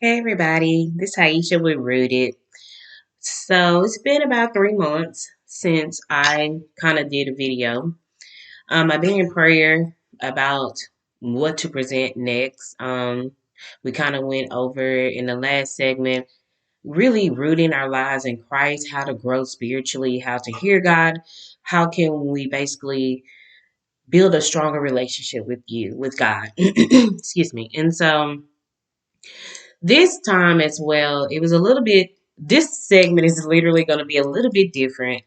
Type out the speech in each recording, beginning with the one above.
Hey everybody, this is Aisha with RoOted. So it's been about 3 months since I kind of did a video. I've been in prayer about what to present next. We kind of went over in the last segment, really rooting our lives in Christ, how to grow spiritually, how to hear God, how can we basically build a stronger relationship with God. Excuse me. And so this time as well, it was a little bit, this segment is literally going to be a little bit different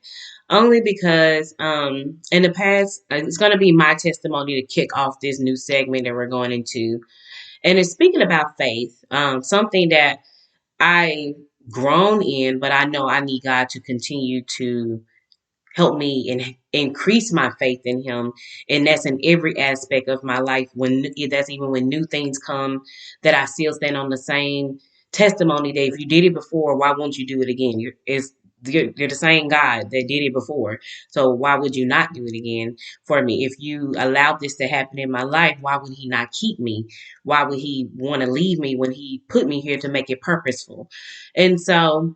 only because in the past, it's going to be my testimony to kick off this new segment that we're going into. And it's speaking about faith, something that I grown in, but I know I need God to continue to help me and increase my faith in him, and that's in every aspect of my life. When that's even when new things come, that I still stand on the same testimony that if you did it before, why won't you do it again? You're the same God that did it before, so why would you not do it again for me? If you allowed this to happen in my life, why would he not keep me? Why would he want to leave me when he put me here to make it purposeful? And so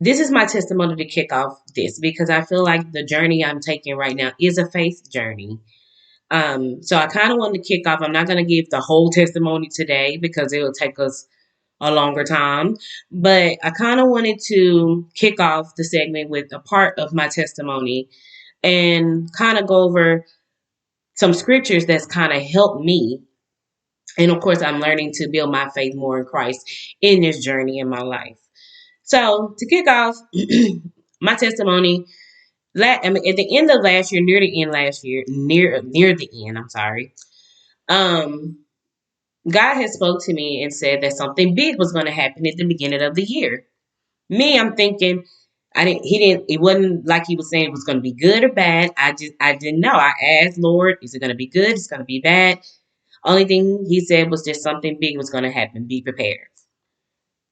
this is my testimony to kick off this because I feel like the journey I'm taking right now is a faith journey. So I kind of wanted to kick off. I'm not going to give the whole testimony today because it will take us a longer time, but I kind of wanted to kick off the segment with a part of my testimony and kind of go over some scriptures that's kind of helped me. And of course, I'm learning to build my faith more in Christ in this journey in my life. So to kick off my testimony, at the end of last year, near the end last year, near the end, I'm sorry. Um, God had spoke to me and said that something big was going to happen at the beginning of the year. Me, I'm thinking, it wasn't like he was saying it was going to be good or bad. I didn't know. I asked, Lord, is it going to be good? Is it going to be bad? Only thing he said was just something big was going to happen. Be prepared.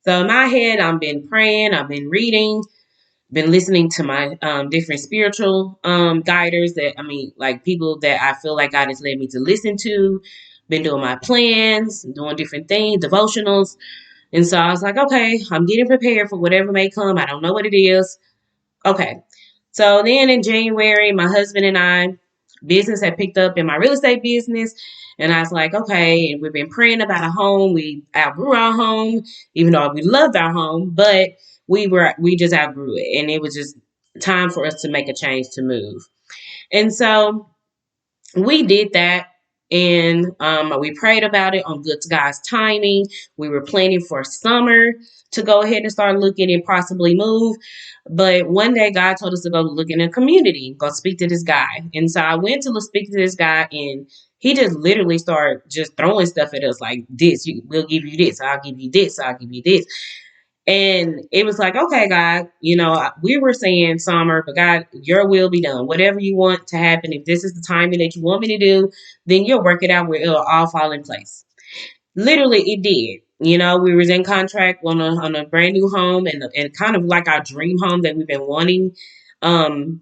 So in my head, I've been praying, I've been reading, been listening to my different spiritual guiders like people that I feel like God has led me to listen to, been doing my plans, doing different things, devotionals. And so I was like, okay, I'm getting prepared for whatever may come. I don't know what it is. Okay. So then in January, my husband and I, business had picked up in my real estate business. And I was like, okay, and we've been praying about a home. We outgrew our home, even though we loved our home, but we just outgrew it. And it was just time for us to make a change to move. And so we did that, and we prayed about it on good God's timing. We were planning for summer to go ahead and start looking and possibly move. But one day God told us to go look in a community, go speak to this guy. And so I went to speak to this guy, and he just literally started just throwing stuff at us like this. We'll give you this. I'll give you this. I'll give you this. And it was like, okay, God, we were saying summer, but God, your will be done. Whatever you want to happen, if this is the timing that you want me to do, then you'll work it out where it'll all fall in place. Literally, it did. We was in contract on a brand new home, and kind of like our dream home that we've been wanting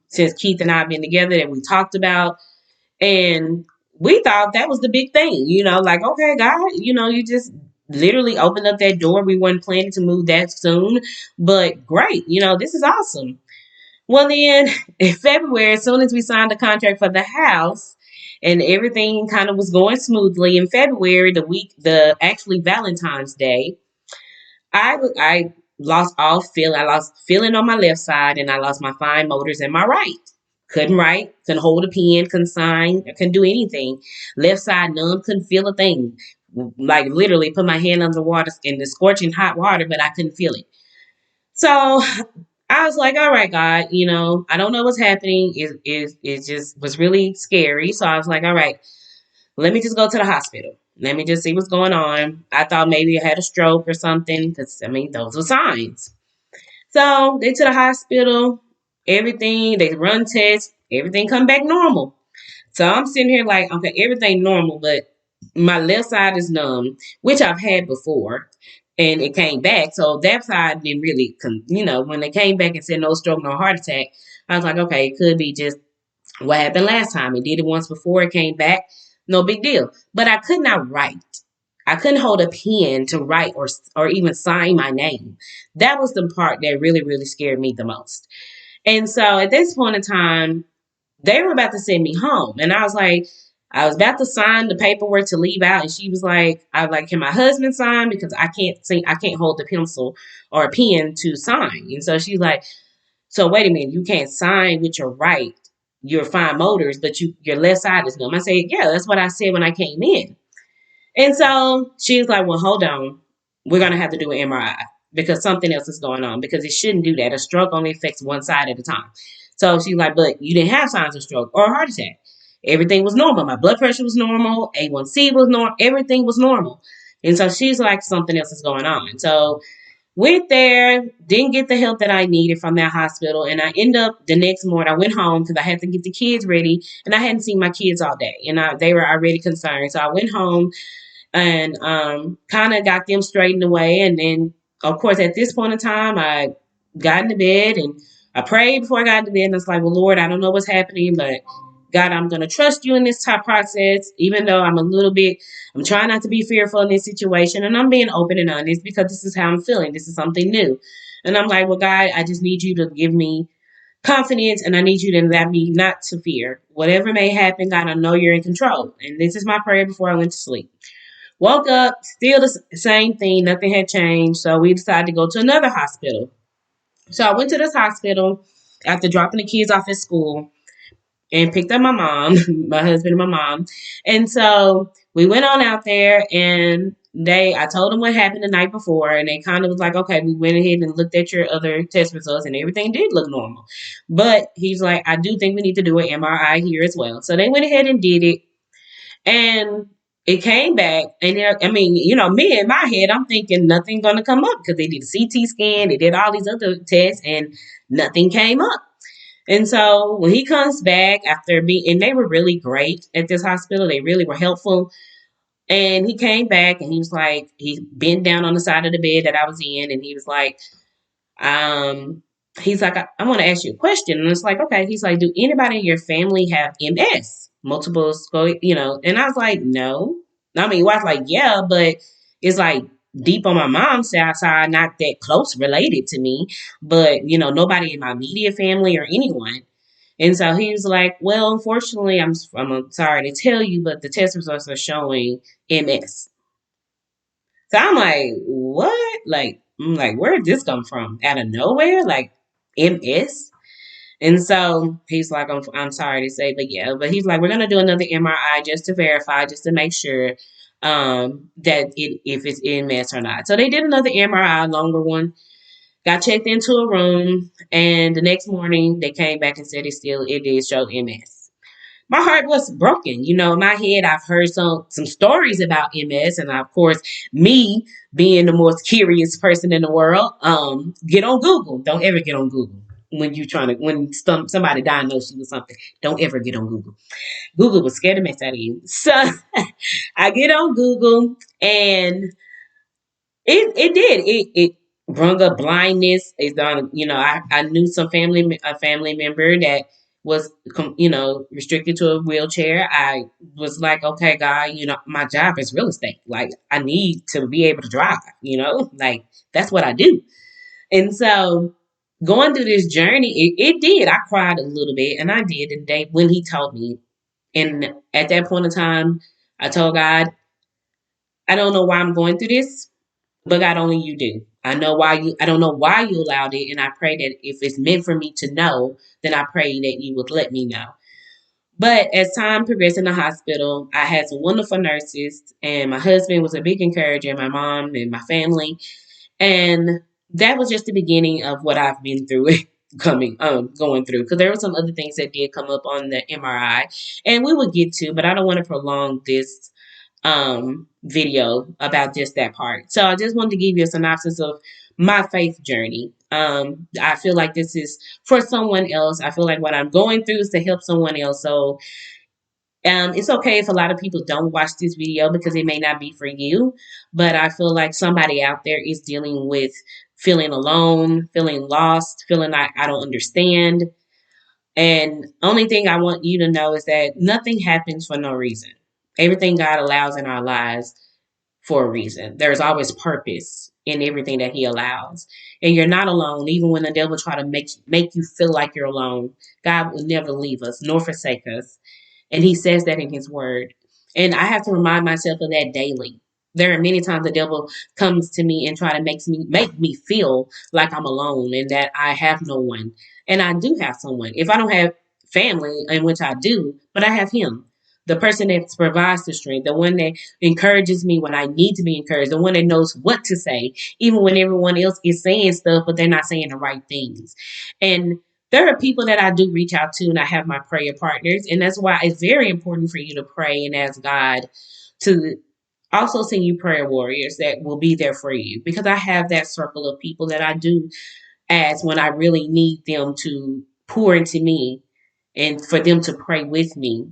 since Keith and I have been together, that we talked about. And we thought that was the big thing, like, okay, God, you just literally opened up that door. We weren't planning to move that soon, but great, this is awesome. Well, then in February, as soon as we signed the contract for the house and everything kind of was going smoothly, in February, the actually Valentine's Day, I lost all feel. I lost feeling on my left side, and I lost my fine motors in my right. Couldn't write, couldn't hold a pen, couldn't sign, I couldn't do anything. Left side numb, couldn't feel a thing. Like literally put my hand under water in the scorching hot water, but I couldn't feel it. So I was like, all right, God, I don't know what's happening. It just was really scary. So I was like, all right, let me just go to the hospital. Let me just see what's going on. I thought maybe I had a stroke or something because, those were signs. So they to the hospital, everything, they run tests, everything come back normal. So I'm sitting here like, okay, everything normal, but my left side is numb, which I've had before, and it came back. So that side didn't really, when they came back and said no stroke, no heart attack, I was like, okay, it could be just what happened last time. It did it once before, it came back, no big deal. But I could not write. I couldn't hold a pen to write or even sign my name. That was the part that really, really scared me the most. And so at this point in time, they were about to send me home. And I was like, I was about to sign the paperwork to leave out. And she was like, I was like, can my husband sign? Because I can't hold the pencil or a pen to sign. And so she's like, so wait a minute, you can't sign with your right, your fine motors, but your left side is numb. I said, yeah, that's what I said when I came in. And so she was like, well, hold on. We're going to have to do an MRI because something else is going on because it shouldn't do that. A stroke only affects one side at a time. So she's like, but you didn't have signs of stroke or a heart attack. Everything was normal. My blood pressure was normal. A1C was normal. Everything was normal. And so she's like, something else is going on. So went there, didn't get the help that I needed from that hospital. And I end up the next morning, I went home because I had to get the kids ready. And I hadn't seen my kids all day. And they were already concerned. So I went home and kind of got them straightened away. And then, of course, at this point in time, I got into bed and I prayed before I got into bed. And I was like, well, Lord, I don't know what's happening, but God, I'm going to trust you in this type process, even though I'm trying not to be fearful in this situation. And I'm being open and honest because this is how I'm feeling. This is something new. And I'm like, well, God, I just need you to give me confidence and I need you to let me not to fear. Whatever may happen, God, I know you're in control. And this is my prayer before I went to sleep. Woke up, still the same thing. Nothing had changed. So we decided to go to another hospital. So I went to this hospital after dropping the kids off at school and picked up my mom, my husband and my mom. And so we went on out there and I told them what happened the night before and they kind of was like, okay, we went ahead and looked at your other test results and everything did look normal. But he's like, I do think we need to do an MRI here as well. So they went ahead and did it. And it came back, and I mean, me in my head, I'm thinking nothing's gonna come up because they did a CT scan, they did all these other tests, and nothing came up. And so when he comes back and they were really great at this hospital, they really were helpful. And he came back and he was like, he bent down on the side of the bed that I was in, and he was like, um, he's like, I want to ask you a question. And it's like, okay. He's like, do anybody in your family have MS? Multiple sclerosis, and I was like, no. I mean, wife's like, yeah, but it's like deep on my mom's side, not that close related to me, but nobody in my immediate family or anyone. And so he was like, well, unfortunately, I'm sorry to tell you, but the test results are showing MS. So I'm like, what? Like, I'm like, where did this come from? Out of nowhere? Like, MS? And so he's like, I'm sorry to say, but yeah. But he's like, we're going to do another MRI just to verify, just to make sure that if it's MS or not. So they did another MRI, longer one. Got checked into a room. And the next morning, they came back and said it did show MS. My heart was broken. In my head, I've heard some stories about MS, and of course, me being the most curious person in the world, get on Google. Don't ever get on Google when somebody diagnosed you with something. Don't ever get on Google. Google will scare the mess out of you. So I get on Google, and it did it brung up blindness. It's done. I knew a family member that was restricted to a wheelchair. I was like, okay, God, my job is real estate. Like, I need to be able to drive. Like, that's what I do. And so going through this journey, it did. I cried a little bit, and I did. And when he told me, and at that point in time, I told God, I don't know why I'm going through this, but God, only you do. I don't know why you allowed it. And I pray that if it's meant for me to know, then I pray that you would let me know. But as time progressed in the hospital, I had some wonderful nurses, and my husband was a big encourager, my mom and my family. And that was just the beginning of what I've been through going through. Because there were some other things that did come up on the MRI, and we would get to, but I don't want to prolong this video about just that part. So I just wanted to give you a synopsis of my faith journey. I feel like this is for someone else. I feel like what I'm going through is to help someone else. So it's okay if a lot of people don't watch this video because it may not be for you, but I feel like somebody out there is dealing with feeling alone, feeling lost, feeling like I don't understand. And only thing I want you to know is that nothing happens for no reason. Everything God allows in our lives for a reason. There's always purpose in everything that he allows. And you're not alone, even when the devil try to make you feel like you're alone. God will never leave us nor forsake us. And he says that in his word. And I have to remind myself of that daily. There are many times the devil comes to me and try to make me feel like I'm alone and that I have no one. And I do have someone. If I don't have family, in which I do, but I have him. The person that provides the strength, the one that encourages me when I need to be encouraged, the one that knows what to say, even when everyone else is saying stuff, but they're not saying the right things. And there are people that I do reach out to, and I have my prayer partners. And that's why it's very important for you to pray and ask God to also send you prayer warriors that will be there for you, because I have that circle of people that I do ask when I really need them to pour into me and for them to pray with me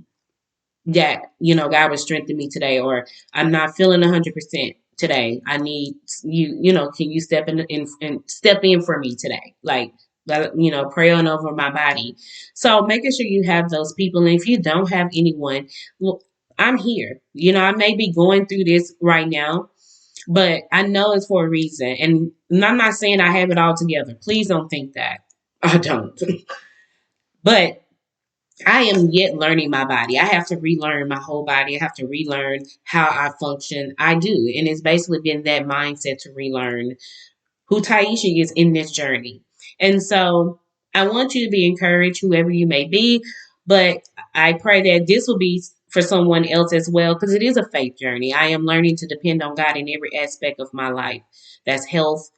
that, God would strengthen me today, or I'm not feeling 100% today. I need you, can you step in step in for me today? Like, pray on over my body. So making sure you have those people. And if you don't have anyone, well, I'm here. I may be going through this right now, but I know it's for a reason. And I'm not saying I have it all together. Please don't think that. I don't. But I am yet learning my body. I have to relearn my whole body. I have to relearn how I function. I do. And it's basically been that mindset to relearn who Taisha is in this journey. And so I want you to be encouraged, whoever you may be. But I pray that this will be for someone else as well, because it is a faith journey. I am learning to depend on God in every aspect of my life. That's health,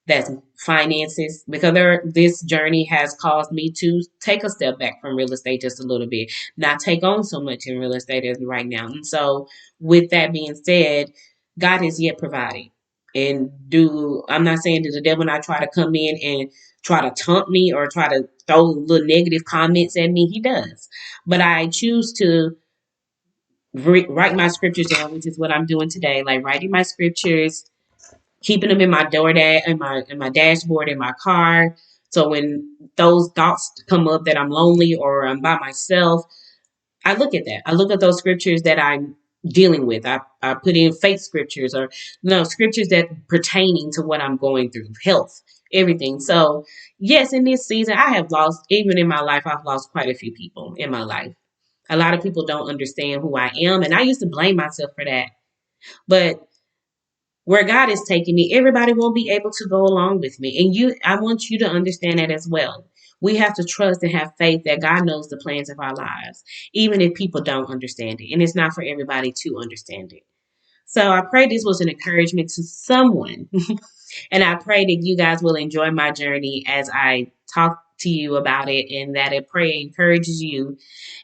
that's finances, because this journey has caused me to take a step back from real estate just a little bit, not take on so much in real estate as right now. And so with that being said, God has yet provided. And I'm not saying that the devil not try to come in and try to taunt me or try to throw little negative comments at me. He does. But I choose to write my scriptures down, which is what I'm doing today, like writing my scriptures, keeping them in my in my dashboard in my car. So when those thoughts come up that I'm lonely or I'm by myself, I look at that. I look at those scriptures that I'm dealing with. I put in faith scriptures, or scriptures that pertaining to what I'm going through, health, everything. So yes, in this season, I have lost, even in my life, I've lost quite a few people in my life. A lot of people don't understand who I am, and I used to blame myself for that. But where God is taking me, everybody won't be able to go along with me. And I want you to understand that as well. We have to trust and have faith that God knows the plans of our lives, even if people don't understand it. And it's not for everybody to understand it. So I pray this was an encouragement to someone. And I pray that you guys will enjoy my journey as I talk to you about it, and that I pray encourages you.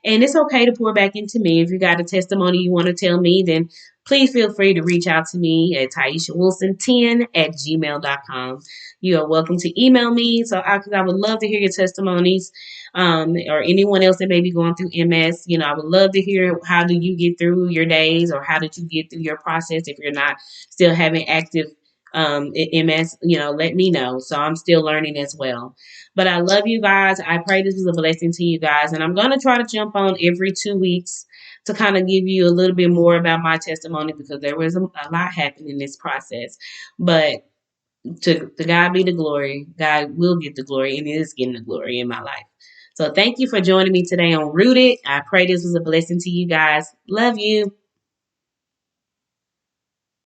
And it's okay to pour back into me. If you got a testimony you want to tell me, then please feel free to reach out to me at TaishaWilson10@gmail.com. You are welcome to email me. So I would love to hear your testimonies, or anyone else that may be going through MS. I would love to hear, how do you get through your days, or how did you get through your process if you're not still having active MS, let me know. So I'm still learning as well. But I love you guys. I pray this was a blessing to you guys. And I'm going to try to jump on every 2 weeks to kind of give you a little bit more about my testimony, because there was a lot happening in this process. But to God be the glory. God will get the glory, and is getting the glory in my life. So thank you for joining me today on RoOted. I pray this was a blessing to you guys. Love you.